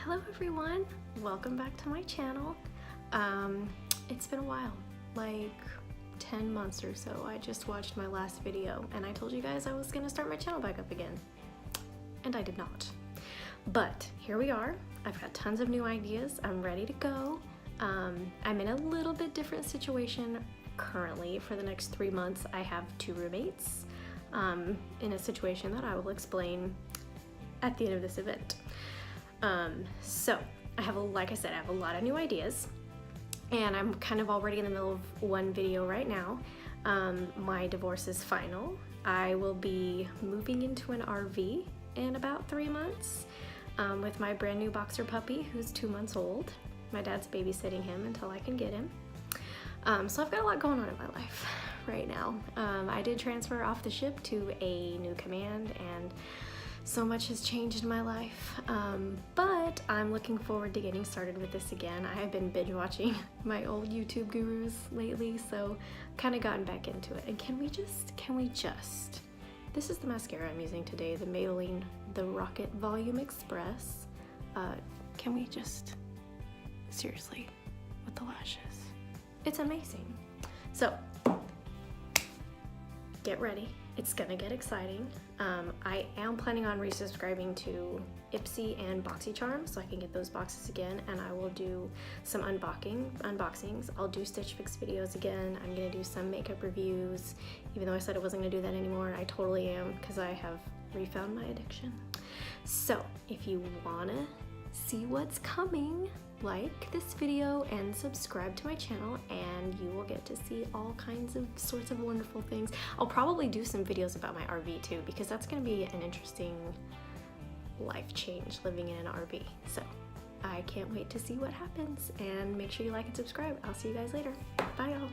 Hello everyone, welcome back to my channel. It's been a while, like 10 months or so. I just watched my last video and I told you guys I was gonna start my channel back up again, and I did not. But here we are. I've got tons of new ideas. I'm ready to go. I'm in a little bit different situation currently. For the next 3 months I have 2 roommates in a situation that I will explain at the end of this event. So I have, like I said, I have a lot of new ideas, and I'm kind of already in the middle of one video right now. My divorce is final. I will be moving into an RV in about 3 months with my brand new boxer puppy who's 2 months old. My dad's babysitting him until I can get him. So I've got a lot going on in my life right now. I did transfer off the ship to a new command, and so much has changed in my life, but I'm looking forward to getting started with this again. I have been binge watching my old YouTube gurus lately, so kind of gotten back into it. And can we just, this is the mascara I'm using today, the Maybelline, the Rocket Volume Express. Can we just, seriously, with the lashes, it's amazing. So get ready. It's gonna get exciting. I am planning on resubscribing to Ipsy and BoxyCharm so I can get those boxes again, and I will do some unboxings. I'll do Stitch Fix videos again. I'm gonna do some makeup reviews. Even though I said I wasn't gonna do that anymore, I totally am, because I have refound my addiction. So if you wanna see what's coming, like this video and subscribe to my channel, and you will get to see all kinds of sorts of wonderful things. I'll probably do some videos about my RV too, because that's going to be an interesting life change, living in an RV. So I can't wait to see what happens, and make sure you like and subscribe. I'll see you guys later. Bye y'all.